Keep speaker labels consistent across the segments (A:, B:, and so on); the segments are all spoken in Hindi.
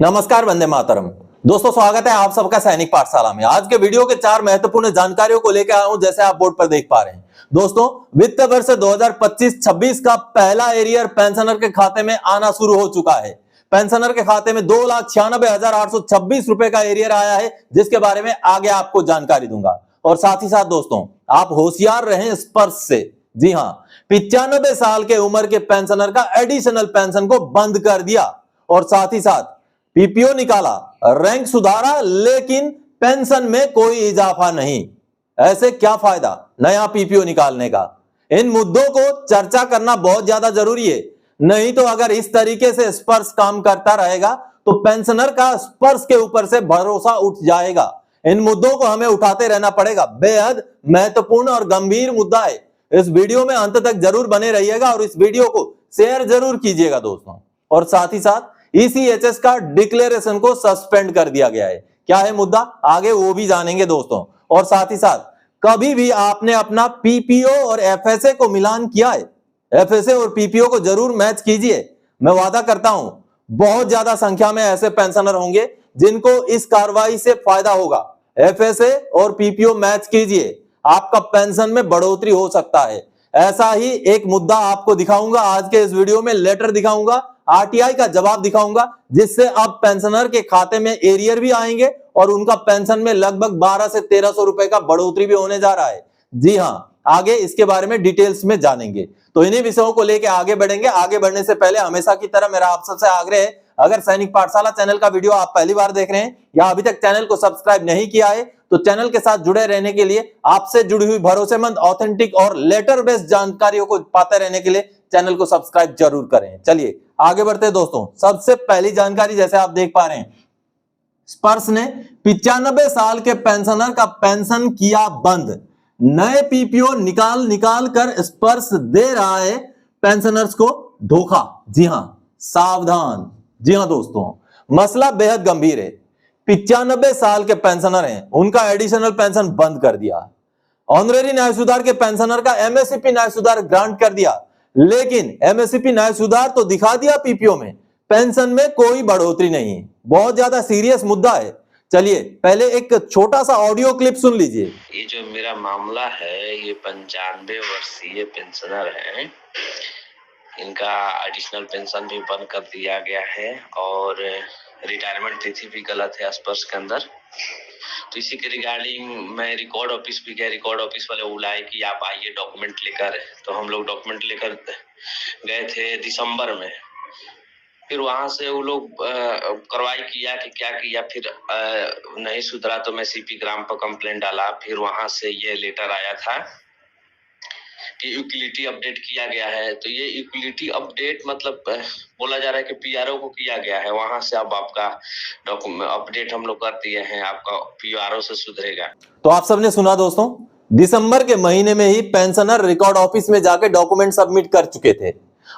A: नमस्कार, वंदे मातरम। दोस्तों, स्वागत है आप सबका सैनिक पाठशाला में। आज के वीडियो के 4 महत्वपूर्ण जानकारियों को लेकर आया हूं, जैसे आप बोर्ड पर देख पा रहे हैं। दोस्तों, वित्त वर्ष 2025-26 का पहला एरियर पेंशनर के खाते में आना शुरू हो चुका है। पेंशनर के खाते में 2,96,826 रुपए का एरियर आया है, जिसके बारे में आगे आपको जानकारी दूंगा। और साथ ही साथ दोस्तों, आप होशियार रहें स्पर्श से। जी हां, 95 साल के उम्र के पेंशनर का एडिशनल पेंशन को बंद कर दिया और साथ ही साथ पीपीओ निकाला, रैंक सुधारा, लेकिन पेंशन में कोई इजाफा नहीं। ऐसे क्या फायदा नया पीपीओ निकालने का? इन मुद्दों को चर्चा करना बहुत ज्यादा जरूरी है। नहीं तो अगर इस तरीके से स्पर्श काम करता रहेगा तो पेंशनर का स्पर्श के ऊपर से भरोसा उठ जाएगा। इन मुद्दों को हमें उठाते रहना पड़ेगा। बेहद महत्वपूर्ण और गंभीर मुद्दा है। इस वीडियो में अंत तक जरूर बने रहिएगा और इस वीडियो को शेयर जरूर कीजिएगा दोस्तों। और साथ ही साथ ईसीएचएस का डिक्लेरेशन को सस्पेंड कर दिया गया है। क्या है मुद्दा, आगे वो भी जानेंगे दोस्तों। और साथ ही साथ कभी भी आपने अपना पीपीओ और एफएसए को मिलान किया है? एफएसए और पीपीओ को जरूर मैच कीजिए। मैं वादा करता हूं बहुत ज्यादा संख्या में ऐसे पेंशनर होंगे जिनको इस कार्रवाई से फायदा होगा। एफएसए और पीपीओ मैच कीजिए, आपका पेंशन में बढ़ोतरी हो सकता है। ऐसा ही एक मुद्दा आपको दिखाऊंगा आज के इस वीडियो में। लेटर दिखाऊंगा, आरटीआई का जवाब दिखाऊंगा, जिससे अब पेंशनर के खाते में एरियर भी आएंगे और उनका पेंशन में लगभग 1200 से 1300 रुपए का बढ़ोतरी भी होने जा रहा है। जी हां, आगे इसके बारे में डिटेल्स में जानेंगे। तो इन्हीं विषयों को लेकर आगे बढ़ेंगे। आगे बढ़ने से पहले हमेशा की तरह मेरा आप सबसे आग्रह है, अगर सैनिक पाठशाला चैनल का वीडियो आप पहली बार देख रहे हैं या अभी तक चैनल को सब्सक्राइब नहीं किया है, तो चैनल के साथ जुड़े रहने के लिए, आपसे जुड़ी हुई भरोसेमंद, ऑथेंटिक और लेटर बेस्ड जानकारियों को पाते रहने के लिए चैनल को सब्सक्राइब जरूर करें। चलिए आगे बढ़ते हैं दोस्तों। सबसे पहली जानकारी, जैसे आप देख पा रहे हैं, स्पर्श ने 95 साल के पेंशनर का पेंशन किया बंद। नए पीपीओ निकाल कर स्पर्श दे रहा है पेंशनर्स को धोखा। जी हां, सावधान। जी हां दोस्तों, मसला बेहद गंभीर है। 95 साल के पेंशनर हैं, उनका एडिशनल पेंशन बंद कर दिया। ऑनरेरी न्याय सुधार के पेंशनर का एमएससीपी न्याय सुधार ग्रांट कर दिया, लेकिन एमएससीपी न्याय सुधार तो दिखा दिया पीपीओ में, पेंशन में कोई बढ़ोतरी नहीं है। बहुत ज्यादा सीरियस मुद्दा है। चलिए पहले एक छोटा सा ऑडियो क्लिप सुन लीजिए।
B: ये जो मेरा मामला है, ये 95 वर्षीय पेंशनर हैं। इनका एडिशनल पेंशन भी बंद कर दिया गया है और रिटायरमेंट तिथि भी गलत है स्पर्श के अंदर। तो इसी के रिगार्डिंग मैं रिकॉर्ड ऑफिस भी गया। रिकॉर्ड ऑफिस वाले बुलाए कि आप आइए डॉक्यूमेंट लेकर। तो हम लोग डॉक्यूमेंट लेकर गए थे दिसंबर में। फिर वहां से वो लोग कार्रवाई किया कि क्या किया, फिर नहीं सुधरा तो मैं सीपी ग्राम पर कंप्लेंट डाला। फिर वहां से ये लेटर आया था कि यूटिलिटी अपडेट किया गया है। तो ये यूटिलिटी अपडेट मतलब बोला जा रहा है कि पीआरओ को किया गया है। वहां से अब आपका अपडेट हम लोग कर दिए हैं, आपका पीआरओ से सुधरेगा।
A: तो आप सबने सुना दोस्तों, दिसंबर के महीने में ही पेंशनर रिकॉर्ड ऑफिस में जाकर डॉक्यूमेंट सबमिट कर चुके थे।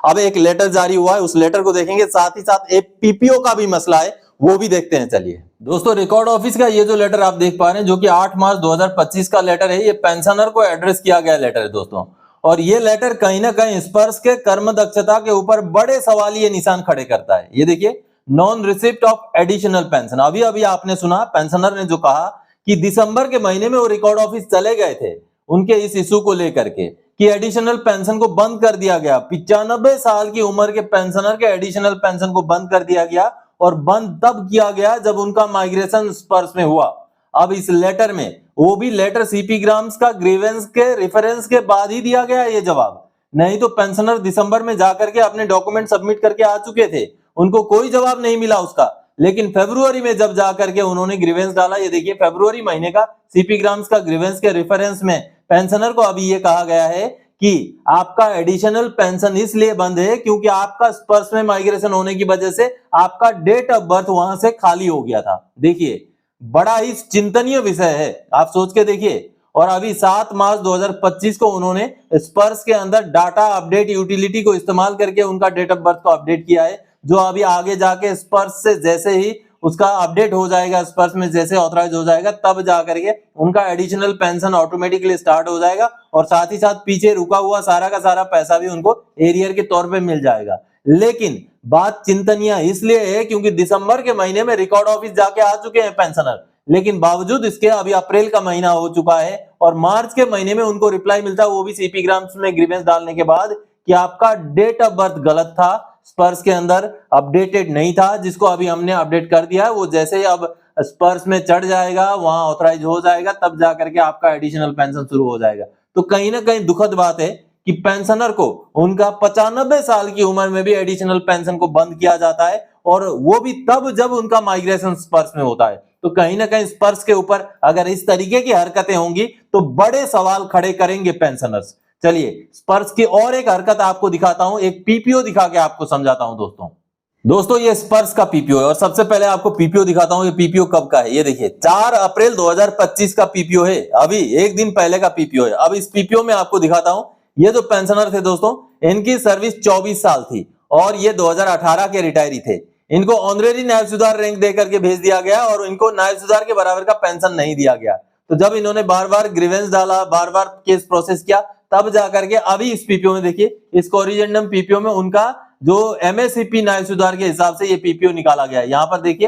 A: अब एक लेटर जारी हुआ है, उस लेटर को देखेंगे। साथ ही साथ एक पीपीओ का भी मसला है, वो भी देखते हैं। चलिए दोस्तों, रिकॉर्ड ऑफिस का ये जो लेटर आप देख पा रहे हैं, जो कि 8 मार्च 2025 का लेटर है, ये पेंशनर को एड्रेस किया गया लेटर है दोस्तों। और ये लेटर कहीं ना कहीं स्पर्श के कर्म दक्षता के ऊपर बड़े सवालिया निशान खड़े करता है। ये देखिए, non receipt of additional pension. अभी अभी आपने सुना पेंशनर ने जो कहा कि दिसंबर के महीने में वो रिकॉर्ड ऑफिस चले गए थे उनके इस इशू को लेकर के कि एडिशनल पेंशन को बंद कर दिया गया। 95 साल की उम्र के पेंशनर के एडिशनल पेंशन को बंद कर दिया गया, और बंद तब किया गया जब उनका माइग्रेशन स्पर्श में हुआ। अब इस लेटर में, वो भी लेटर सीपी ग्राम्स का ग्रीवेंस के रेफरेंस के बाद ही दिया गया ये जवाब। नहीं तो पेंशनर दिसंबर में जाकर के अपने डॉक्यूमेंट सबमिट करके आ चुके थे, उनको कोई जवाब नहीं मिला उसका। लेकिन फरवरी में जब जाकर के उन्होंने ग्रीवेंस डाला, ये देखिए फरवरी महीने का सीपी ग्राम्स का ग्रीवेंस के रेफरेंस में पेंशनर को अभी ये कहा गया है कि आपका एडिशनल पेंशन इसलिए बंद है क्योंकि आपका स्पर्श में माइग्रेशन होने की वजह से आपका डेट ऑफ बर्थ वहां से खाली हो गया था। देखिए, बड़ा ही चिंतनीय विषय है, आप सोच के देखिए। और अभी 7 मार्च 2025 को उन्होंने स्पर्श के अंदर डाटा अपडेट यूटिलिटी को इस्तेमाल करके उनका डेट ऑफ बर्थ को अपडेट किया है, जो अभी आगे जाके स्पर्श से जैसे ही उसका अपडेट हो जाएगा, स्पर्श में जैसे ऑथराइज हो जाएगा, तब जाकर के उनका एडिशनल पेंशन ऑटोमेटिकली स्टार्ट हो जाएगा। और साथ ही साथ पीछे रुका हुआ सारा का सारा पैसा भी उनको एरियर के तौर पे मिल जाएगा। लेकिन बात चिंतनीय इसलिए है क्योंकि दिसंबर के महीने में रिकॉर्ड ऑफिस जाके आ चुके हैं पेंशनर, लेकिन बावजूद इसके अभी अप्रैल का महीना हो चुका है और मार्च के महीने में उनको रिप्लाई मिलता है, वो भी सीपी ग्राम्स में ग्रीवेंस डालने के बाद, कि आपका डेट ऑफ बर्थ गलत था, स्पर्श के अंदर अपडेटेड नहीं था, जिसको अभी हमने अपडेट कर दिया है। वो जैसे ही अब स्पर्श में चढ़ जाएगा, वहां ऑथराइज हो जाएगा, तब जाकर के आपका एडिशनल पेंशन शुरू हो जाएगा। तो कहीं ना कहीं दुखद बात है कि पेंशनर को उनका 95 साल की उम्र में भी एडिशनल पेंशन को बंद किया जाता है, और वो भी तब जब उनका माइग्रेशन स्पर्श में होता है। तो कहीं ना कहीं स्पर्श के ऊपर अगर इस तरीके की हरकतें होंगी तो बड़े सवाल खड़े करेंगे पेंशनर्स। चलिए स्पर्श की और एक हरकत आपको दिखाता हूं, एक पीपीओ दिखा के आपको समझाता हूं दोस्तों ये स्पर्श का पीपीओ है, और सबसे पहले आपको पीपीओ दिखाता हूं। ये पीपीओ कब का है, ये देखिए 4 अप्रैल 2025 का पीपीओ है, अभी एक दिन पहले का पीपीओ है। अब इस पीपीओ में आपको दिखाता हूं, ये जो पेंशनर थे दोस्तों, इनकी सर्विस 24 साल थी और ये 2018 के रिटायरी थे। इनको ऑनरेरी नायब सुधार रैंक देकर के भेज दिया गया और इनको नायब सुधार के बराबर का पेंशन नहीं दिया गया। तो जब इन्होंने बार बार ग्रीवेंस डाला, बार बार केस प्रोसेस किया, तब जाकर के अभी इस पीपीओ में देखिए, इस कोरिजेंडम पीपीओ में उनका जो एमएससीपी नायब सुधार के हिसाब से ये पीपीओ निकाला गया है। यहां पर देखिए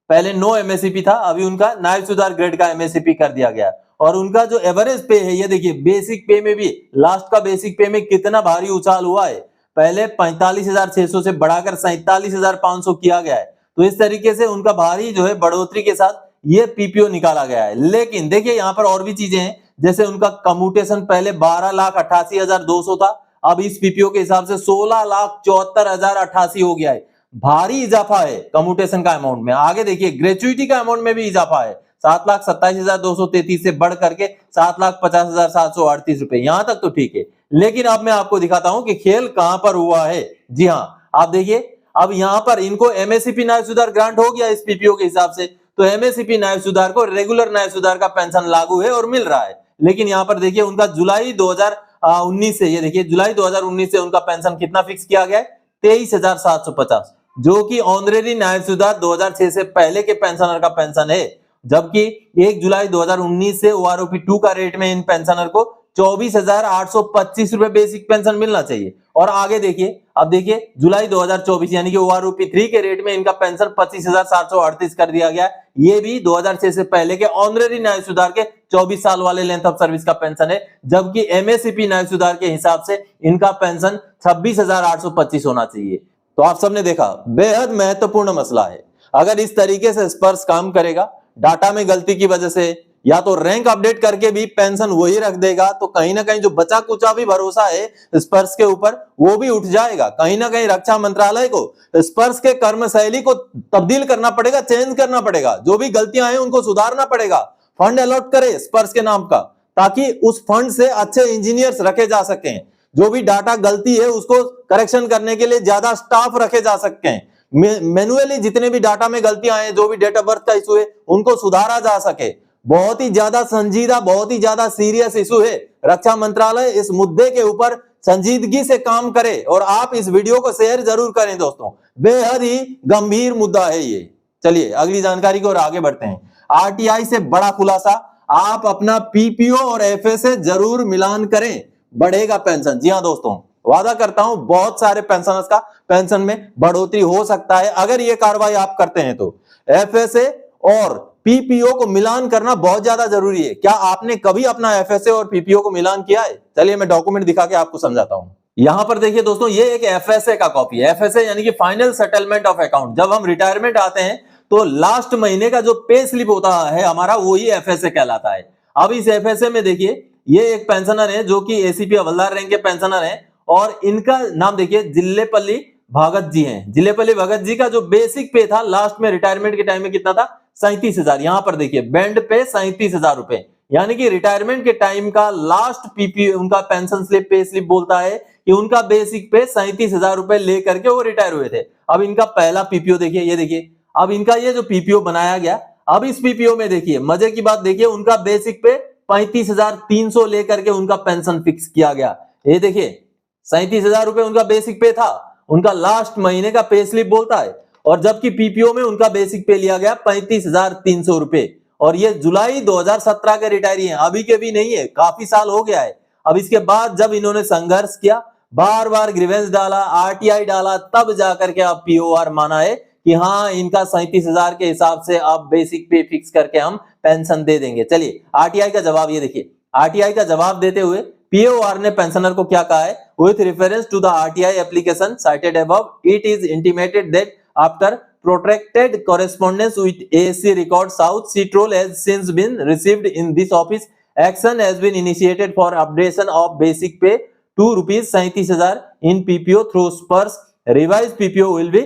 A: पहले नो एमएससीपी था, अभी उनका नायब सुधार ग्रेड का एमएससीपी कर दिया गया। और उनका जो एवरेज पे है, ये देखिए बेसिक पे में भी, लास्ट का बेसिक पे में कितना भारी उछाल हुआ है। पहले 45,600 से बढ़ाकर 47,500 किया गया है। तो इस तरीके से उनका भारी जो है बढ़ोतरी के साथ ये पीपीओ निकाला गया है। लेकिन देखिए यहाँ पर और भी चीजें हैं, जैसे उनका कम्यूटेशन पहले 12,88,200 था, अब इस पीपीओ के हिसाब से 16,74,088 हो गया है। भारी इजाफा है कम्यूटेशन का अमाउंट में। आगे देखिए ग्रेचुइटी का अमाउंट में भी इजाफा है, 7,27,233 से बढ़ करके 7,50,738 रुपए। यहां तक तो ठीक है, लेकिन अब मैं आपको दिखाता हूं कि खेल कहां पर हुआ है। जी हां, आप देखिए अब यहां पर इनको एमएससीपी नायब सुधार ग्रांट हो गया इस पीपीओ के हिसाब से, तो एमएससीपी नायब सुधार को रेगुलर नायब सुधार का पेंशन लागू है और मिल रहा है। लेकिन यहां पर देखिए उनका जुलाई 2019 से, ये देखिए जुलाई 2019 से उनका पेंशन कितना फिक्स किया गया है, 23,750, जो कि ऑनरेरी नायब सुधार 2006 से पहले के पेंशनर का पेंशन है। जबकि 1 जुलाई 2019 से ओआरओपी 2 का रेट में इन पेंशनर को 24,825 रुपए बेसिक पेंशन मिलना चाहिए। और आगे देखिए, अब देखिए जुलाई 2024 यानी कि ओआरओपी 3 के रेट में इनका पेंशन 25,738 कर दिया गया। ये भी 2006 से पहले के ऑनरेरी नायब सुधार के 24 साल वाले लेंथ ऑफ सर्विस का पेंशन है, जबकि एमएससीपी नायब सुधार के हिसाब से इनका पेंशन 26,825 होना चाहिए। तो आप सबने देखा, बेहद महत्वपूर्ण मसला है। अगर इस तरीके से स्पर्श काम करेगा, डाटा में गलती की वजह से, या तो रैंक अपडेट करके भी पेंशन वही रख देगा, तो कहीं ना कहीं जो बचा कुचा भी भरोसा है स्पर्श के ऊपर, वो भी उठ जाएगा। कहीं ना कहीं रक्षा मंत्रालय को स्पर्श के कर्मशैली को तब्दील करना पड़ेगा, चेंज करना पड़ेगा, जो भी गलतियां हैं उनको सुधारना पड़ेगा। फंड अलॉट करे स्पर्श के नाम का, ताकि उस फंड से अच्छे इंजीनियर्स रखे जा सकें। जो भी डाटा गलती है उसको करेक्शन करने के लिए ज्यादा स्टाफ रखे जा सकें। मैनुअली जितने भी डाटा में गलतियां हैं, जो भी डेट ऑफ बर्थ का इशू है, उनको सुधारा जा सके। बहुत ही ज्यादा संजीदा, बहुत ही ज्यादा सीरियस इशू है। रक्षा मंत्रालय इस मुद्दे के ऊपर संजीदगी से काम करे, और आप इस वीडियो को शेयर जरूर करें दोस्तों, बेहद ही गंभीर मुद्दा है ये। चलिए अगली जानकारी की ओर आगे बढ़ते हैं। आरटीआई से बड़ा खुलासा, आप अपना पीपीओ और एफएसए जरूर मिलान करें, बढ़ेगा पेंशन। जी हां दोस्तों, वादा करता हूं बहुत सारे पेंशनर्स का पेंशन में बढ़ोतरी हो सकता है अगर ये कार्रवाई आप करते हैं तो। एफएसए और पीपीओ को मिलान करना बहुत ज्यादा जरूरी है। क्या आपने कभी अपना एफएसए और पीपीओ को मिलान किया है? चलिए मैं डॉक्यूमेंट दिखा के आपको समझाता हूं। यहां पर देखिए दोस्तों, ये एक एफएसए का कॉपी है। एफएसए यानी कि फाइनल सेटलमेंट ऑफ अकाउंट। जब हम रिटायरमेंट आते हैं तो लास्ट महीने का जो पे स्लिप होता है हमारा, वही एफएसए कहलाता है। अब इस एफएसए में देखिए, ये एक पेंशनर है जो कि एसीपी हवलदार रैंक के पेंशनर है, और इनका नाम देखिए जिल्लेपल्ली भगत जी हैं। जिल्लेपल्ली भगत जी का जो बेसिक पे था लास्ट में रिटायरमेंट के टाइम में कितना था, 37,000। यहां पर देखिए बैंड पे 37,000 रुपए, यानी कि रिटायरमेंट के टाइम का लास्ट पीपी उनका पेंशन स्लिप, पे स्लिप बोलता है कि उनका बेसिक पे 37,000 रुपए लेकर के वो रिटायर हुए थे। अब इनका पहला पीपीओ देखिए, ये देखिए, अब इनका ये जो पीपीओ बनाया गया, अब इस पीपीओ में देखिए मजे की बात देखिए, उनका बेसिक पे 35,300 लेकर के उनका पेंशन फिक्स किया गया। ये देखिए 37,000 रुपए उनका बेसिक पे था, उनका लास्ट महीने का पे स्लिप बोलता है, और जबकि पीपीओ में उनका बेसिक पे लिया गया 35,300 रुपए। और ये जुलाई 2017 के रिटायरी हैं, अभी के भी नहीं है, काफी साल हो गया है। अब इसके बाद जब इन्होंने संघर्ष किया, बार बार ग्रीवेंस डाला, आरटीआई डाला, तब जाकर के अब पीओआर माना है कि हाँ इनका 37,000 के हिसाब से अब बेसिक पे फिक्स करके हम पेंशन दे देंगे। चलिए आरटीआई का जवाब ये देखिए, आरटीआई का जवाब देते हुए पीओआर ने पेंशनर को क्या कहा है, with reference to the RTI application cited above, it is intimated that after protracted correspondence with ASC Record South, CTROL has since been received in this office. Action has been initiated for updation of basic pay to rupees 37,000 in PPO through spurs. Revised PPO will be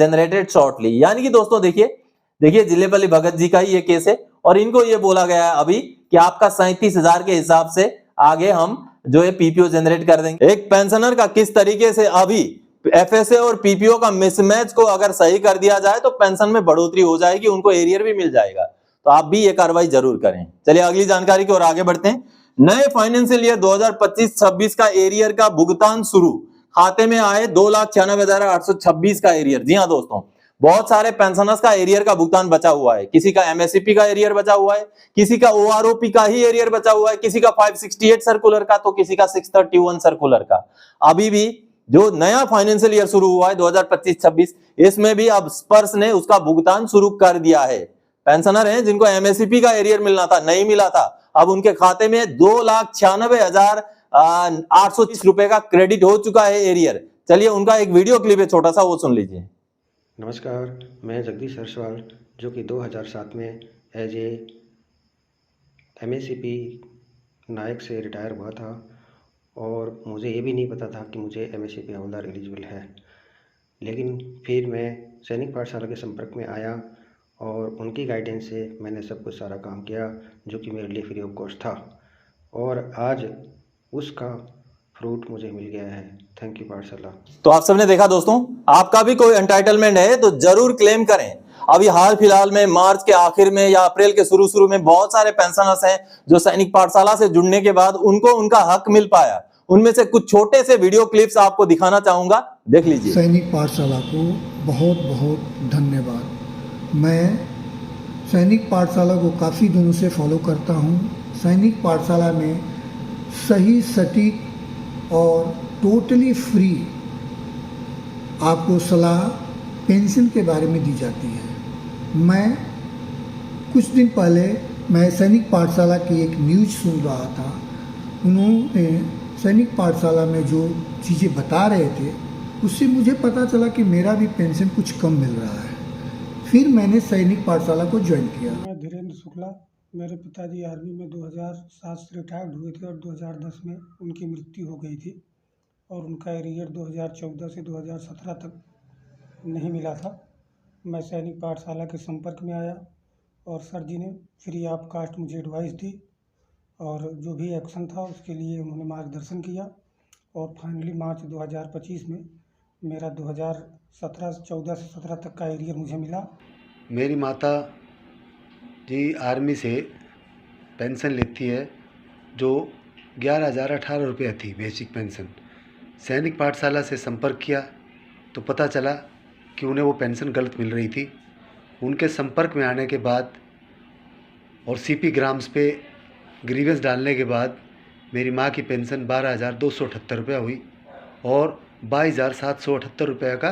A: generated shortly. यानी कि दोस्तों देखिए जिलेपल्ली भगत जी का ही ये केस है और इनको ये बोला गया है अभी कि आपका 37,000 के हिसाब से आगे हम जो है पीपीओ जनरेट कर देंगे। एक पेंशनर का किस तरीके से अभी एफएसए और पीपीओ का मिसमैच को अगर सही कर दिया जाए तो पेंशन में बढ़ोतरी हो जाएगी, उनको एरियर भी मिल जाएगा। तो आप भी ये कार्रवाई जरूर करें। चलिए अगली जानकारी की ओर आगे बढ़ते हैं। नए फाइनेंशियल ईयर 2025-26 का एरियर का भुगतान शुरू, खाते में आए 2,96,826 का एरियर। जी हाँ दोस्तों, बहुत सारे पेंशनर्स का एरियर का भुगतान बचा हुआ है। किसी का एमएससीपी का एरियर बचा हुआ है, किसी का ओआरओपी का ही एरियर बचा हुआ है, किसी का 568 सर्कुलर का, तो किसी का 631 सर्कुलर का। अभी भी जो नया फाइनेंशियल ईयर शुरू हुआ है 2025-26, इसमें भी अब स्पर्श ने उसका भुगतान शुरू कर दिया है। पेंशनर हैं जिनको एमएससीपी का एरियर मिलना था, नहीं मिला था, अब उनके खाते में 2,96,830 रुपए का क्रेडिट हो चुका है एरियर। चलिए उनका एक वीडियो क्लिप है छोटा सा, वो सुन लीजिए।
C: नमस्कार, मैं जगदीश सरसवाल जो कि 2007 में एज ए एमएससीपी नायक से रिटायर हुआ था और मुझे ये भी नहीं पता था कि मुझे एमएससीपी हवलदार एलिजिबल है। लेकिन फिर मैं सैनिक पाठशाला के संपर्क में आया और उनकी गाइडेंस से मैंने सब कुछ सारा काम किया जो कि मेरे लिए फ्री ऑफ कॉस्ट था और आज उसका फ्रूट मुझे मिल गया है। थैंक यू पाठशाला।
A: तो आप सबने देखा दोस्तों, आपका भी कोई एंटाइटलमेंट है तो जरूर क्लेम करें। अभी हाल फिलहाल में मार्च के आखिर में या अप्रैल के शुरू में बहुत सारे पेंशनर्स हैं जो सैनिक पाठशाला से जुड़ने के बाद उनको उनका हक मिल पाया। उनमें से कुछ छोटे से वीडियो क्लिप्स आपको दिखाना चाहूंगा, देख लीजिए।
D: सैनिक पाठशाला को बहुत बहुत धन्यवाद। मैं सैनिक पाठशाला को काफ़ी दिनों से फॉलो करता हूं। सैनिक पाठशाला में सही, सटीक और टोटली फ्री आपको सलाह पेंशन के बारे में दी जाती है। मैं कुछ दिन पहले मैं सैनिक पाठशाला की एक न्यूज़ सुन रहा था। उन्होंने सैनिक पाठशाला में जो चीज़ें बता रहे थे उससे मुझे पता चला कि मेरा भी पेंशन कुछ कम मिल रहा है। फिर मैंने सैनिक पाठशाला को ज्वाइन किया।
E: मैं धीरेन्द्र शुक्ला, मेरे पिताजी आर्मी में 2007 से रिटायर्ड हुए थे और 2010 में उनकी मृत्यु हो गई थी और उनका एरियर 2014 से 2017 तक नहीं मिला था। मैं सैनिक पाठशाला के संपर्क में आया और सर जी ने फ्री ऑफ कास्ट मुझे एडवाइस दी और जो भी एक्शन था उसके लिए उन्होंने मार्गदर्शन किया और फाइनली मार्च 2025 में मेरा 2014 से 17 तक का एरियर मुझे मिला।
F: मेरी माता जी आर्मी से पेंशन लेती है जो 11,018 रुपये थी बेसिक पेंशन। सैनिक पाठशाला से संपर्क किया तो पता चला कि उन्हें वो पेंशन गलत मिल रही थी। उनके संपर्क में आने के बाद और सीपी ग्राम्स पे ग्रीवेंस डालने के बाद मेरी माँ की पेंशन 12,278 रुपया हुई और 22,778 रुपये का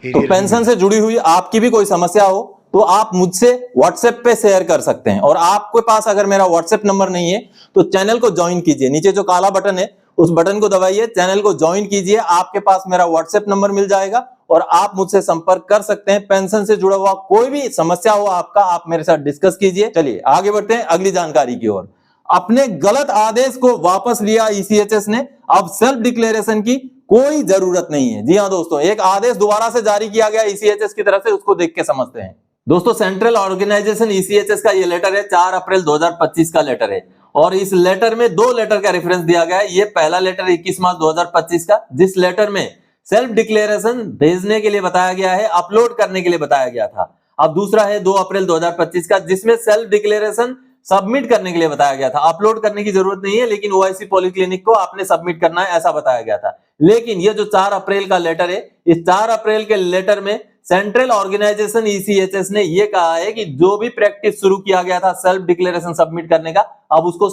A: तो पेंशन से जुड़ी हुई आपकी भी कोई समस्या हो तो आप मुझसे व्हाट्सएप पे शेयर कर सकते हैं। और आपके पास अगर मेरा व्हाट्सएप नंबर नहीं है तो चैनल को ज्वाइन कीजिए, नीचे जो काला बटन है उस बटन को दबाइए, चैनल को ज्वाइन कीजिए, आपके पास मेरा व्हाट्सएप नंबर मिल जाएगा और आप मुझसे संपर्क कर सकते हैं। पेंशन से जुड़ा हुआ कोई भी समस्या हो आपका, आप मेरे साथ डिस्कस कीजिए। चलिए आगे बढ़ते हैं अगली जानकारी की ओर। अपने गलत आदेश को वापस लिया ईसीएचएस ने, अब सेल्फ डिक्लेरेशन की कोई जरूरत नहीं है। जी हाँ दोस्तों, एक आदेश दोबारा से जारी किया गया ईसीएचएस की तरफ से, उसको देख के समझते हैं। दोस्तों सेंट्रल ऑर्गेनाइजेशन ईसीएचएस का ये लेटर है, 4 अप्रैल 2025 का लेटर है और इस लेटर में 2 लेटर का रेफरेंस दिया गया है। ये पहला लेटर 21 मार्च 2025 का, जिस लेटर में सेल्फ डिक्लेरेशन भेजने के लिए बताया गया है, अपलोड करने के लिए बताया गया था। अब दूसरा है 2 अप्रैल 2025 का, जिसमें सेल्फ डिक्लेरेशन सबमिट करने के लिए बताया गया था। अपलोड करने की जरूरत नहीं है, लेकिन ओआईसी पॉलीक्लिनिक को आपने सबमिट करना है, ऐसा बताया गया था। लेकिन ये जो 4 अप्रैल का लेटर है, इस 4 अप्रैल के लेटर में सेंट्रल ऑर्गेनाइजेशन ईसीएचएस ने यह कहा है कि जो भी प्रैक्टिस शुरू किया गया था सेल्फ डिक्लेरेशन सबमिट करने का, अब उसको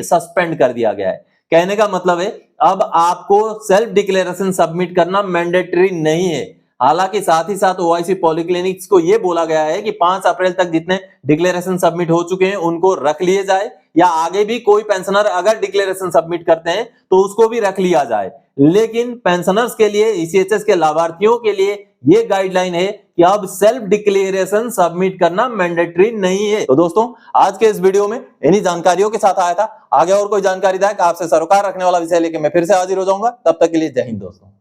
A: सस्पेंड कर दिया गया है। कहने का मतलब है अब आपको सेल्फ डिक्लेरेशन सबमिट करना मैंडेटरी नहीं है। हालांकि साथ ही साथ ओआईसी पॉलीक्लिनिक्स को यह बोला गया है कि 5 अप्रैल तक जितने डिक्लेरेशन सबमिट हो चुके हैं उनको रख लिए जाए, या आगे भी कोई पेंशनर अगर डिक्लेरेशन सबमिट करते हैं तो उसको भी रख लिया जाए। लेकिन पेंशनर्स के लिए, ईसीएचएस के लाभार्थियों के लिए ये गाइडलाइन है कि अब सेल्फ डिक्लेरेशन सबमिट करना मैंडेटरी नहीं है। तो दोस्तों, आज के इस वीडियो में इन्हीं जानकारियों के साथ आया था। आगे और कोई जानकारी आपसे सरोकार रखने वाला विषय लेके मैं फिर से हाजिर हो जाऊंगा। तब तक के लिए जय हिंद दोस्तों।